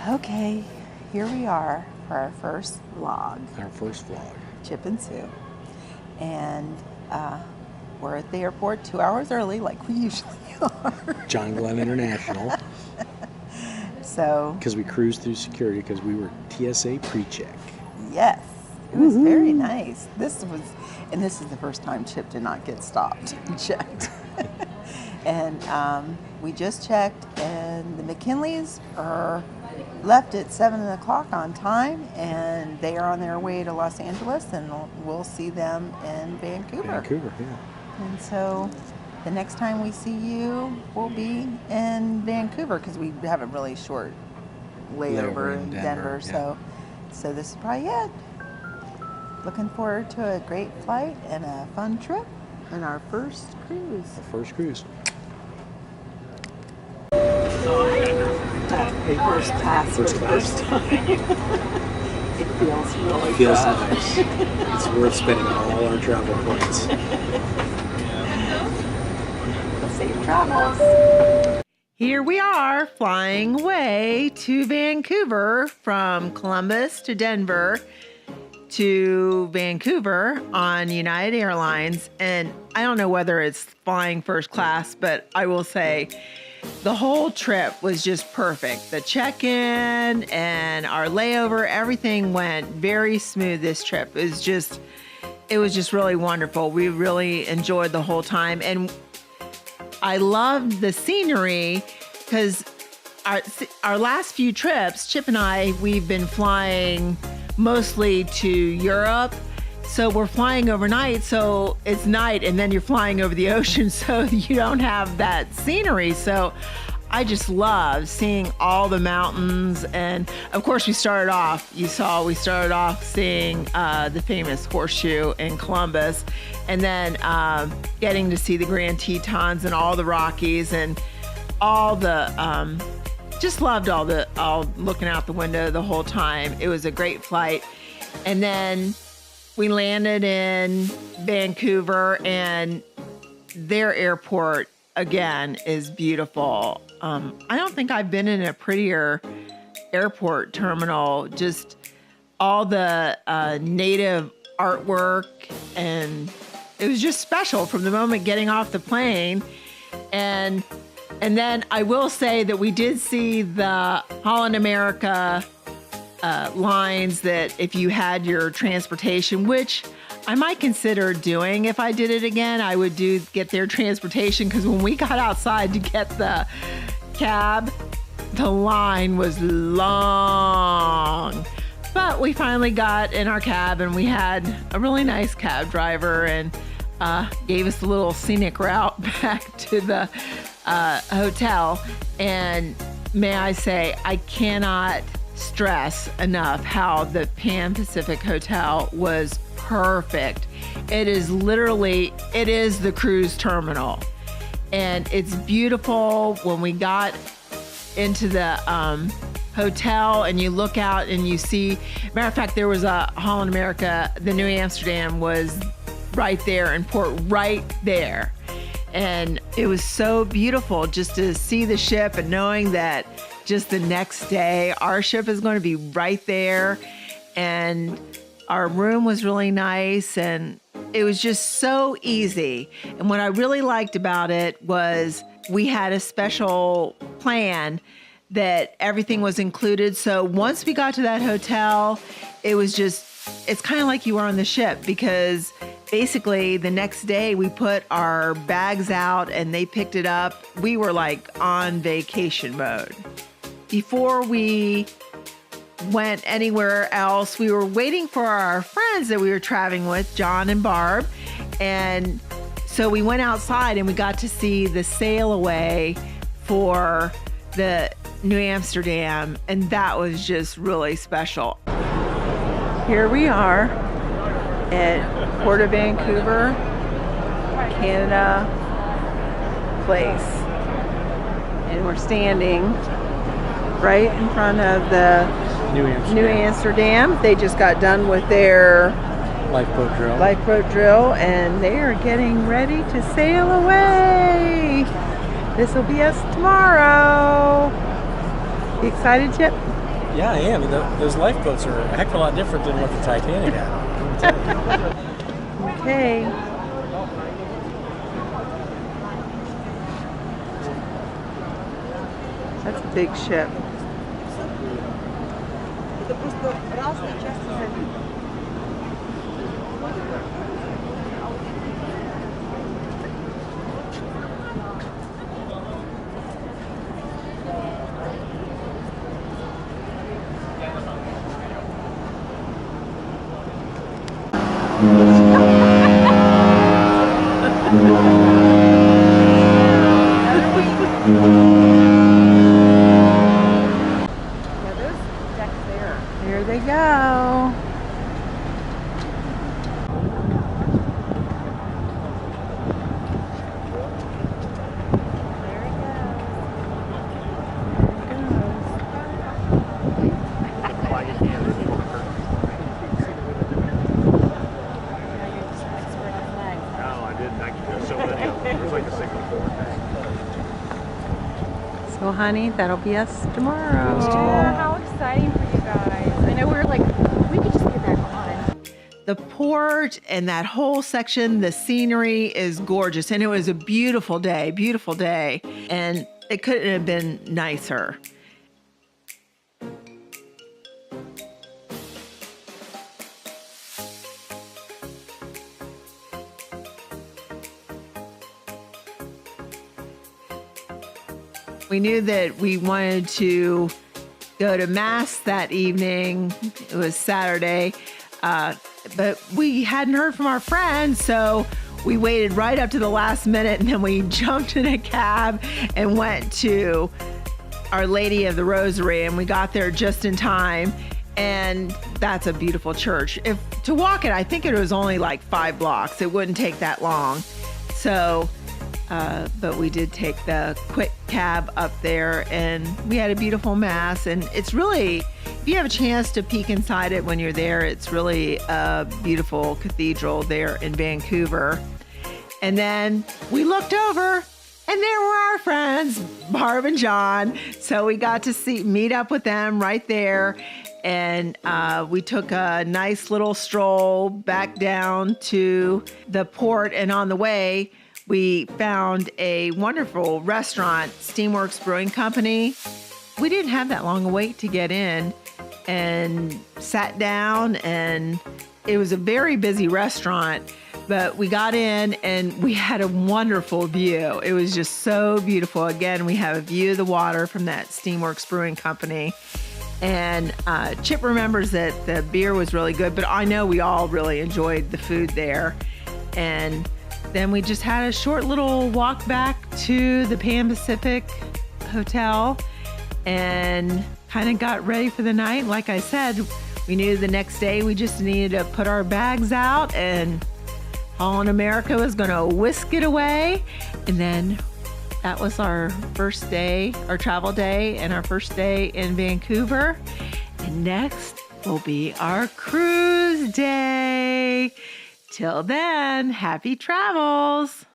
Okay, here we are for our first vlog. Our first vlog. Chip and Sue. And we're at the airport 2 hours early, like we usually are. John Glenn International. So. Because we cruised through security because we were TSA pre-check. Yes, it was very nice. This is the first time Chip did not get stopped and checked. And we just checked, and the McKinleys are left at 7 o'clock on time, and they are on their way to Los Angeles, and we'll see them in Vancouver. Vancouver, yeah. And so the next time we see you will be in Vancouver, because we have a really short layover in Denver. Yeah. So this is probably it. Looking forward to a great flight and a fun trip and our first cruise. Our first cruise. First class for the first time. It feels really It feels nice. It's worth spending all our travel points. Safe travels. Here we are flying away to Vancouver from Columbus to Denver to Vancouver on United Airlines. And I don't know whether it's flying first class, but I will say the whole trip was just perfect. The check-in and our layover, everything went very smooth this trip. It was just really wonderful. We really enjoyed the whole time. And I loved the scenery because our last few trips, Chip and I, we've been flying mostly to Europe. So we're flying overnight, so it's night, and then you're flying over the ocean, so you don't have that scenery. So I just love seeing all the mountains. And of course, we started off seeing the famous horseshoe in Columbus, and then getting to see the Grand Tetons and all the Rockies and all the, just loved all looking out the window the whole time. It was a great flight. And then we landed in Vancouver, and their airport, again, is beautiful. I don't think I've been in a prettier airport terminal. Just all the native artwork, and it was just special from the moment getting off the plane. And then I will say that we did see the Holland America lines, that if you had your transportation, which I might consider doing if I did it again, I would get their transportation, because when we got outside to get the cab, the line was long. But we finally got in our cab, and we had a really nice cab driver, and gave us a little scenic route back to the hotel. And may I say, I cannot stress enough how the Pan Pacific Hotel was perfect. It is the cruise terminal, and it's beautiful. When we got into the hotel and you look out and you see, matter of fact, there was a Holland America, the New Amsterdam was right there in port, right there. And it was so beautiful just to see the ship, and knowing that just the next day our ship is going to be right there. And our room was really nice, and it was just so easy. And what I really liked about it was we had a special plan that everything was included. So once we got to that hotel, it's kind of like you were on the ship, because basically the next day we put our bags out and they picked it up. We were like on vacation mode. Before we went anywhere else, we were waiting for our friends that we were traveling with, John and Barb. And so we went outside and we got to see the sail away for the New Amsterdam. And that was just really special. Here we are at Port of Vancouver, Canada Place. And we're standing right in front of the New Amsterdam. They just got done with their lifeboat drill, and they are getting ready to sail away. This will be us tomorrow. You excited, Chip? Yeah, I am. Those lifeboats are a heck of a lot different than what the Titanic had. Let me tell you. Okay. That's a big ship. Here they go. So honey, that'll be us tomorrow. Yeah, how exciting for you guys. I know we were like, we could just get back on. The port and that whole section, the scenery is gorgeous. And it was a beautiful day. And it couldn't have been nicer. We knew that we wanted to go to Mass that evening. It was Saturday, but we hadn't heard from our friends, so we waited right up to the last minute, and then we jumped in a cab and went to Our Lady of the Rosary, and we got there just in time. And that's a beautiful church. To walk it, I think it was only like 5 blocks. It wouldn't take that long. So, but we did take the quick cab up there, and we had a beautiful Mass. And it's really, if you have a chance to peek inside it when you're there, it's really a beautiful cathedral there in Vancouver. And then we looked over, and there were our friends, Barb and John. So we got to meet up with them right there. And we took a nice little stroll back down to the port. And on the way, we found a wonderful restaurant, Steamworks Brewing Company. We didn't have that long a wait to get in, and sat down, and it was a very busy restaurant, but we got in and we had a wonderful view. It was just so beautiful. Again, we have a view of the water from that Steamworks Brewing Company. And Chip remembers that the beer was really good, but I know we all really enjoyed the food there. And then we just had a short little walk back to the Pan Pacific Hotel and kind of got ready for the night. Like I said, we knew the next day we just needed to put our bags out, and Holland America was going to whisk it away. And then that was our first day, our travel day, and our first day in Vancouver. And next will be our cruise day. Till then, happy travels.